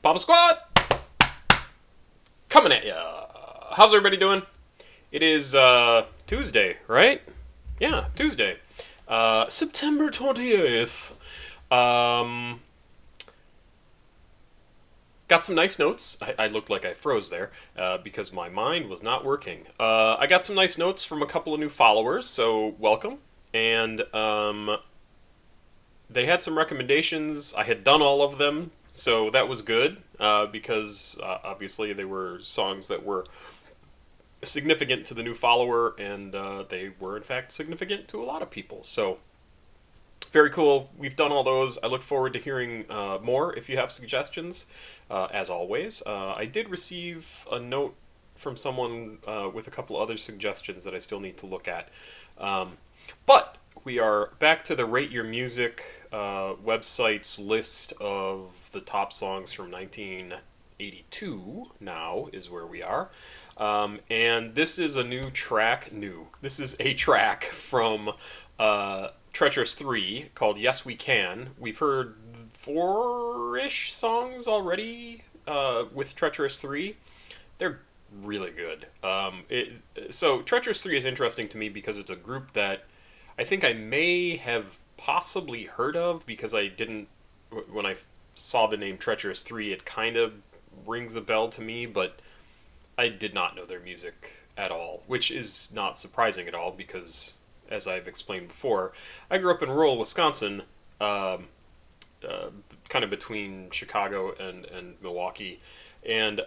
Papa Squad coming at ya. How's everybody doing? It is Tuesday, right? Yeah, Tuesday. September 28th. Got some nice notes. I looked like I froze there because my mind was not working. I got some nice notes from a couple of new followers, so welcome. And they had some recommendations. I had done all of them, so that was good because obviously they were songs that were significant to the new follower, and they were in fact significant to a lot of people. So very cool. We've done all those. I look forward to hearing more if you have suggestions. As always, I did receive a note from someone with a couple other suggestions that I still need to look at. But we are back to the Rate Your Music website's list of the top songs from 1982 now is where we are. And this is a new track. This is a track from Treacherous 3 called Yes We Can. We've heard 4-ish songs already with Treacherous 3. They're really good. So Treacherous 3 is interesting to me because it's a group that I think I may have possibly heard of because I didn't, when I saw the name Treacherous 3, it kind of rings a bell to me, but I did not know their music at all, which is not surprising at all because, as I've explained before, I grew up in rural Wisconsin, kind of between Chicago and Milwaukee, and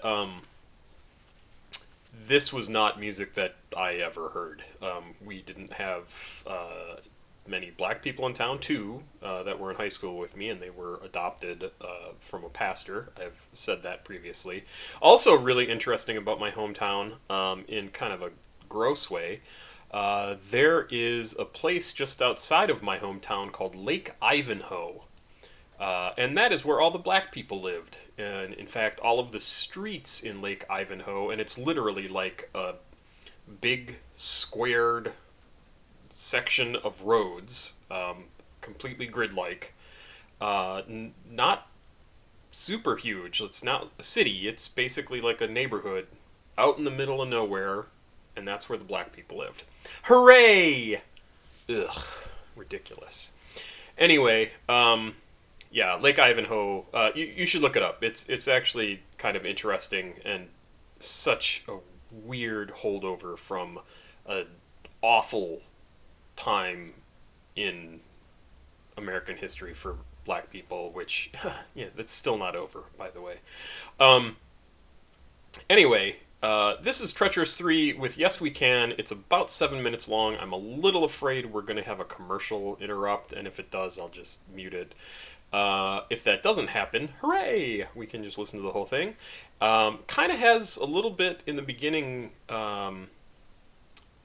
this was not music that I ever heard. We didn't have many black people in town, too, that were in high school with me, and they were adopted from a pastor. I've said that previously. Also really interesting about my hometown, in kind of a gross way, there is a place just outside of my hometown called Lake Ivanhoe. And that is where all the black people lived. And in fact, all of the streets in Lake Ivanhoe, and it's literally like a big squared section of roads, completely grid-like. Not super huge. It's not a city. It's basically like a neighborhood out in the middle of nowhere, and that's where the black people lived. Hooray! Ugh, ridiculous. Anyway, yeah, Lake Ivanhoe, you should look it up. It's actually kind of interesting and such a weird holdover from an awful time in American history for black people, which, yeah, that's still not over, by the way. Anyway, this is Treacherous 3 with Yes We Can. It's about 7 minutes long. I'm a little afraid we're going to have a commercial interrupt, and if it does, I'll just mute it. If that doesn't happen, hooray! We can just listen to the whole thing. Kind of has a little bit in the beginning, kind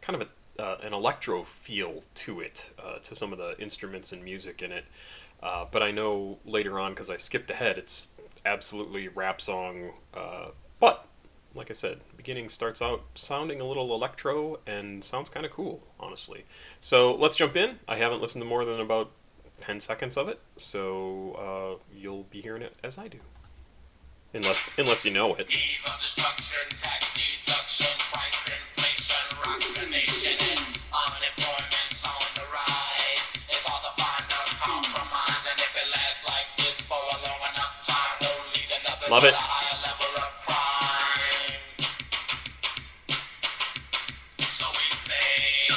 of an electro feel to it, to some of the instruments and music in it. But I know later on, because I skipped ahead, it's absolutely rap song. But, like I said, the beginning starts out sounding a little electro and sounds kind of cool, honestly. So let's jump in. I haven't listened to more than about 10 seconds of it, so you'll be hearing it as I do. Unless you know it. Eve of destruction, tax deduction, price inflation, rocks the nation, and unemployment's on the rise. It's hard to find a compromise, and if it lasts like this for a long enough time, will lead to nothing Love but it. a higher level of crime. So we say,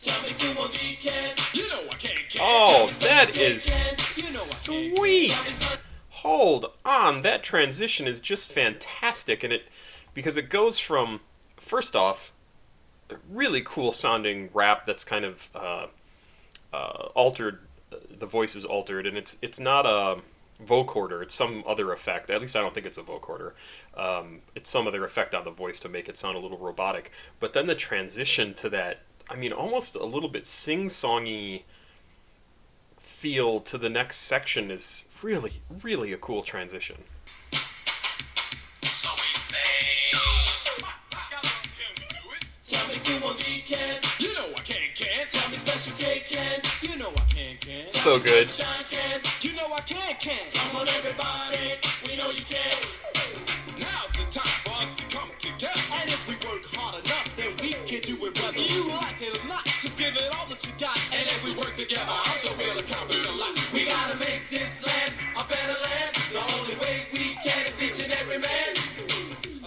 tell me who will be can. You know I can't. Oh, that is sweet. Hold on, that transition is just fantastic, and because it goes from, first off, really cool sounding rap that's kind of altered. The voice is altered, and it's not a vocoder. It's some other effect. At least I don't think it's a vocoder. It's some other effect on the voice to make it sound a little robotic. But then the transition to that, I mean, almost a little bit sing-songy feel to the next section is really, really a cool transition. so we say, tell me who will be can. You know I can't. Tell me special K can. You know I can't. so good. You know I can. Come on, everybody. We know you can. Now's the time for us to come together. And if we work hard enough, then we can do it, brother. You like it or not, just give it all that you got. And if we work together, I'm sure we'll accomplish a lot. We gotta make this land a better land. The only way we can is each and every man.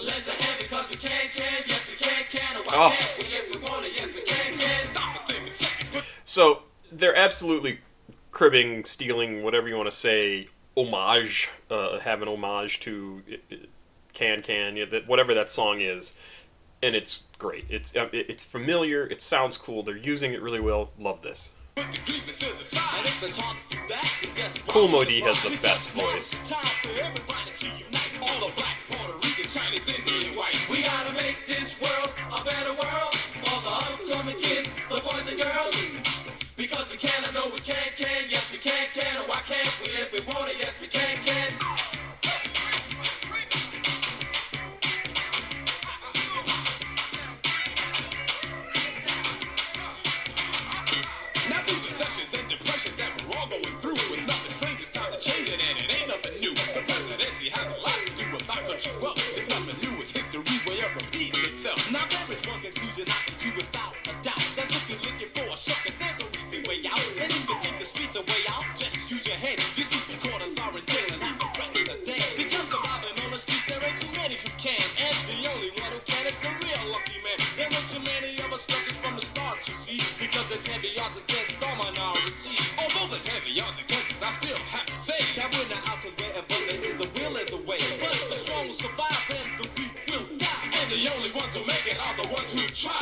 Lends a hand because we can. Yes, we can. And why can't we if we want it? Yes, we can. Stop and think a second. So they're absolutely cribbing, stealing, whatever you want to say, homage, have an homage to whatever that song is, and it's great. It's familiar. It sounds cool. They're using it really well. Love this. Cool Modi has the best voice. We gotta make this world a better world for the upcoming kids, the boys and girls. Because we can, I know we can. Yes, we can. And why can't we if we want it? Yes, we can. Now these recessions and depression that we're all going through is nothing strange. It's time to change it, and it ain't nothing new. The presidency has a lot to do with our country's wealth. It's nothing new. It's history's way of repeating itself. Now there is one conclusion I can do without a doubt. That's if you're looking for a sucker, there's no easy way out. And if you think the streets are way out, just use your head. Your secret quarters are in jail and have the rest of the day. Because surviving on the streets, there ain't too many who can. And the only one who can is a real lucky man. There ain't too many of us looking from the start, you see. Because there's heavy odds against all minorities. Although there's heavy odds against us, I still have to say that we're not out because wherever there is a will is a way. But the strong will survive and the weak will die. And the only ones who make it are the ones who try.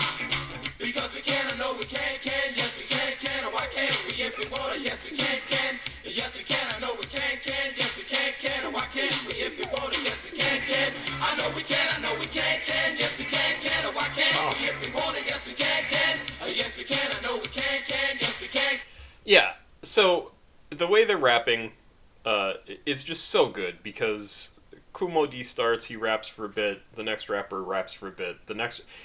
Because we can, I know we can. Yes, we can. And why can't we if we want it? Yes, we can. Yes, we can. I know we can. Yes, we can. And why can't we if we want it? Yes, we can. I know we can. Yes, we can. And why can't we if we want it? Yes, we can. Yes, we can. I know we can. Yes, we can. Yeah, so the way they're rapping is just so good because Kumo D starts, he raps for a bit, the next rapper raps for a bit,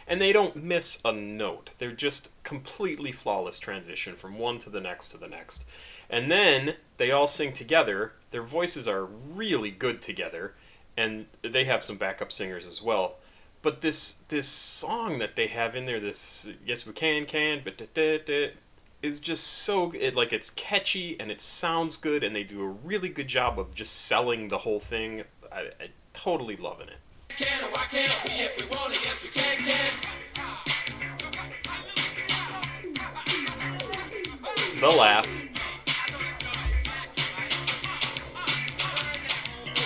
and they don't miss a note. They're just completely flawless transition from one to the next to the next. And then they all sing together. Their voices are really good together, and they have some backup singers as well. But this song that they have in there, this yes we can, but is just so it's catchy and it sounds good, and they do a really good job of just selling the whole thing. I totally loving it. Can or why can't we if we want it? Yes, we can. The laugh.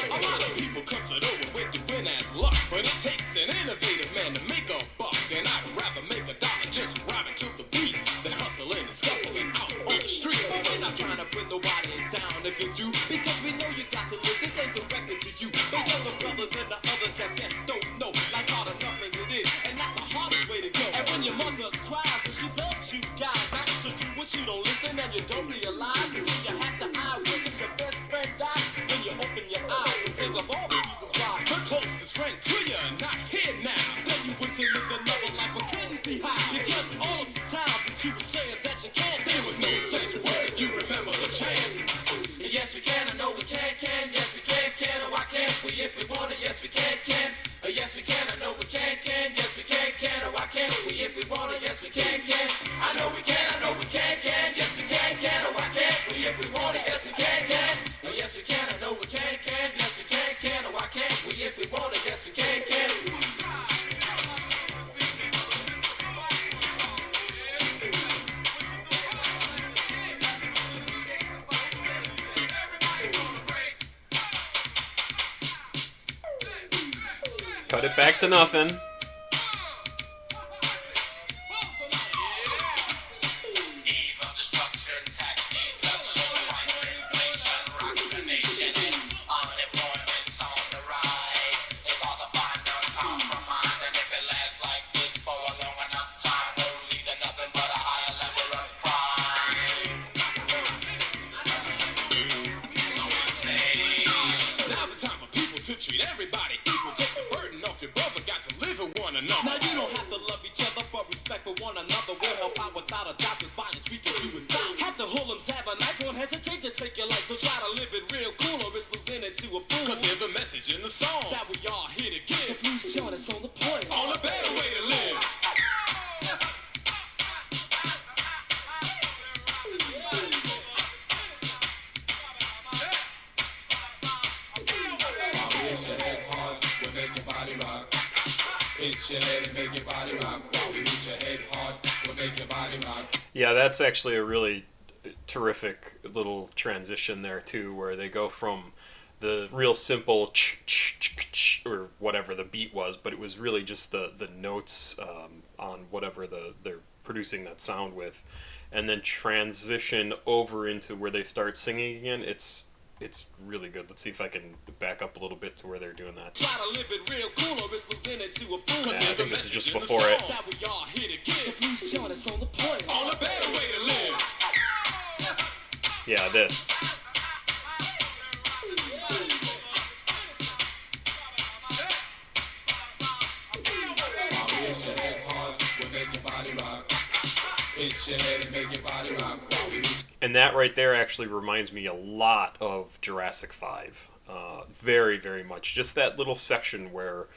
A lot of people consider it with the win as luck, but it takes an innovative man to make a buck. And I'd rather make a dollar just rhyming to the beat than hustling and scuffling out on the street. But we're not trying to put nobody down if you do, because we know you got to live. This ain't directed to you. The younger brothers and the others that just don't know. Life's hard enough as it is, and that's the hardest way to go. And when your mother cries and she begs you guys not to do what you don't listen and you don't realize until you have to eyewitness your best friend die. Then you open your eyes and think of all the reasons why her closest friend to you not here now. Then you wish you lived another life but couldn't see how. Because all of the times that you were saying that you can't, there was no such word if you remember the chant. Yes we can, I know we can. Yes we can. And why can't we if we want it? Yes we can. Yes we can, I know we can. Yes we can. And why can't we if we want it? Yes we can. I know we can. Yes we can. And why can't we if we want it? Yes we can. Yes we can, I know we can. Yes we can. And why can't we if we want it? Yes we can. Cut it back to nothing. Eve of destruction, tax deduction, price inflation, rocks the nation, and unemployment's on the rise. It's all the find of compromise, and if it lasts like this for a long enough time, will lead to nothing but a higher level of crime. So we say, now's the time for people to treat everybody equal. Take the burden off your brother, got to live with one another. Now you don't have to love each other, but respect for one another. We'll help out without a doubt. This violence we can do without. Have the hoodlums have a knife, won't hesitate live it real cool or it's losing it to a fool. Cause there's a message in the song that we all here to give. So please join us on the party. On a better way to live. Hit your head hard, we'll make your body rock. Hit your head and make your body rock. While we hit your head hard, we'll make your body rock. Yeah, that's actually a really terrific little transition there too, where they go from the real simple or whatever the beat was, but it was really just the notes on whatever they're producing that sound with, and then transition over into where they start singing again. It's really good. Let's see if I can back up a little bit to where they're doing that. Try to live it real cool or it's losing it to a fool. Yeah, I think this is just before it. That we all here to give. So please join us on the party. On a better way to live. Yeah, this. Hit your head hard, we'll make your body rock. Hit your head and make your body rock. And that right there actually reminds me a lot of Jurassic 5. Very, very much. Just that little section where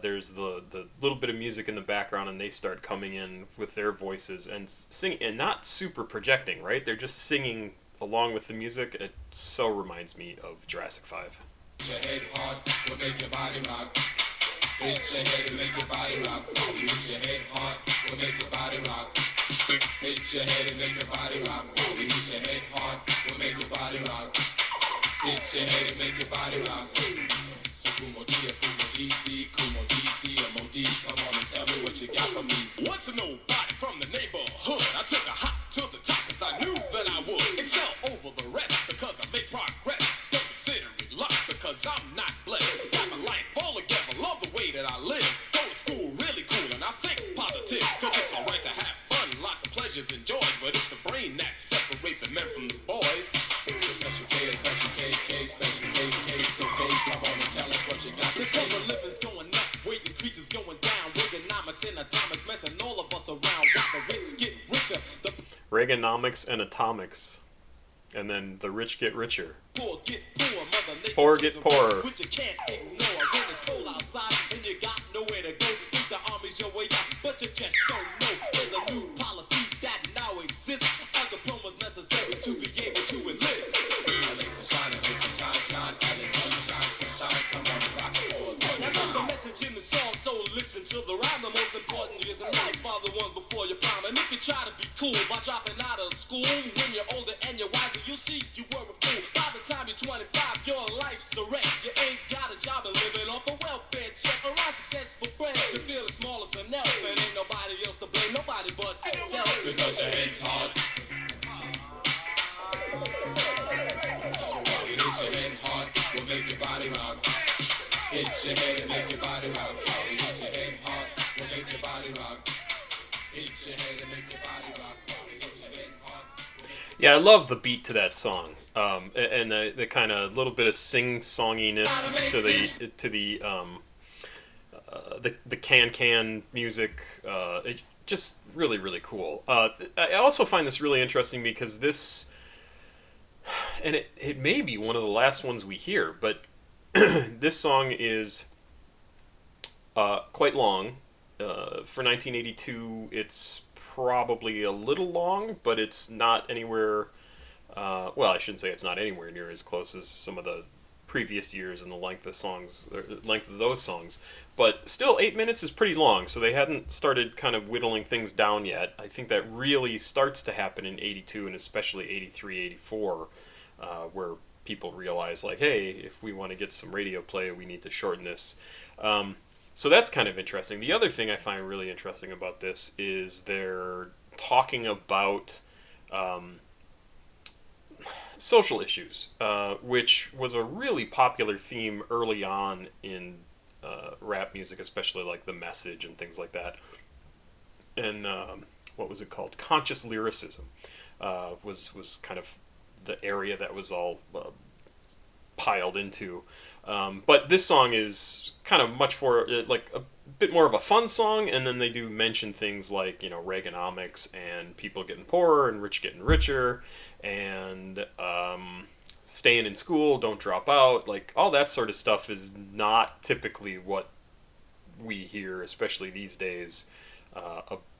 there's the little bit of music in the background and they start coming in with their voices and singing, and not super projecting, right? They're just singing along with the music. It so reminds me of Jurassic 5. Hit your head hard, we'll make your body rock. Hit your head and make your body rock. Hit your head hard, we'll make your body rock. Hit your head and make your body rock. Hit your head hard, we'll make your body rock. Hit your head and make your body rock. So Kumo D, Kumo D, M.O.D. Come on and tell me what you got for me. Once a nobody from the neighborhood, I took a hop to the top cause I knew that I would excel over the rest because I make progress. Don't consider it luck because I'm not blessed. Got my life all together, love the way that I live. Go to school really cool and I think positive cause it's alright to have fun, lots of pleasures and joys, but it's the brain that separates the men from the boys. It's a special K, special K, special K, so K, come on and tell us what you got to say. Because the living's going up, wage increases going down, Reaganomics and atomics messing all of us around. While the rich get richer, the Reaganomics and atomics. And then the rich get richer. poor get poor, mother nature Poor plays get a role poorer. which you can't ignore. When it's cold outside and you got nowhere to go, think the army's your way out, but you just don't know. There's a new policy that now exists. A diploma's necessary to be able to enlist. Shine, shine, and the sunshine, come on and rock it for us. Now there's a message in the song, so listen to the rhyme. The most important years in life are the ones before your prime. And if you try to be cool by dropping out of school, when you're older and you're wiser, you'll see you were a fool. By the time you're 25, your life's a wreck. You ain't got a job and living off a welfare check. Around successful friends, you feel as small as an elf. And ain't nobody else to blame, nobody but yourself. Because your head's hard. So while you hit your head hard, we'll make your body rock. Hit your head and make your body rock. While you hit your head hard, we'll make your body rock. Hit your head and make your body rock. While you hit your head hard. Yeah, I love the beat to that song, and the kind of little bit of sing-songiness to the can music. It just really cool. I also find this really interesting because this, and it may be one of the last ones we hear, but this song is quite long. For 1982, it's probably a little long, but it's not anywhere. Well, I shouldn't say it's not anywhere near as close as some of the previous years in the length of those songs. But still, 8 minutes is pretty long, so they hadn't started kind of whittling things down yet. I think that really starts to happen in 82 and especially 83, 84, where people realize, like, hey, if we want to get some radio play, we need to shorten this. So that's kind of interesting. The other thing I find really interesting about this is they're talking about social issues, which was a really popular theme early on in rap music, especially like The Message and things like that. And what was it called? Conscious lyricism was kind of the area that was all piled into. But this song is kind of much for like a bit more of a fun song, and then they do mention things like, you know, Reaganomics and people getting poorer and rich getting richer, and staying in school, don't drop out, like all that sort of stuff is not typically what we hear, especially these days,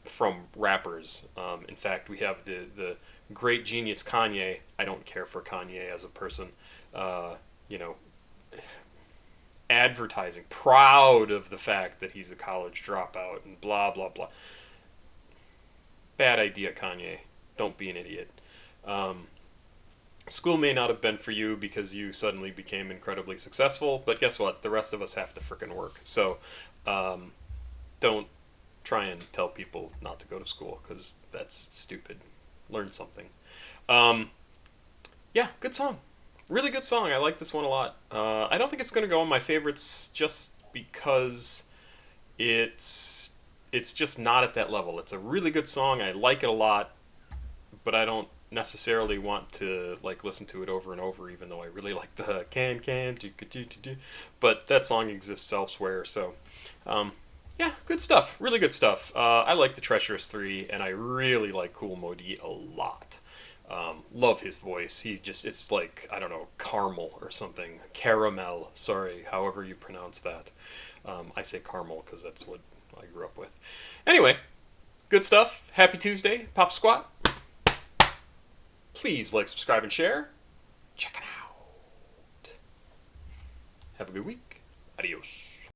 from rappers. In fact, we have the great genius Kanye. I don't care for Kanye as a person. You know, advertising, proud of the fact that he's a college dropout and blah blah blah. Bad idea, Kanye. Don't be an idiot. Um, School may not have been for you because you suddenly became incredibly successful, but guess what? The rest of us have to frickin' work. So um, don't try and tell people not to go to school because that's stupid. Learn something. Um, yeah, good song. Really good song. I like this one a lot. I don't think it's going to go on my favorites just because it's it's just not at that level. It's a really good song. I like it a lot, but I don't necessarily want to like listen to it over and over, even though I really like the can do do do do. But that song exists elsewhere, so um, yeah, good stuff. Really good stuff. I like the Treacherous 3, and I really like Cool Modi a lot. Love his voice. He just, it's like, I don't know, caramel or something. Caramel, sorry, however you pronounce that. I say caramel because that's what I grew up with. Anyway, good stuff. Happy Tuesday. Pop Squat. Please like, subscribe, and share. Check it out. Have a good week. Adios.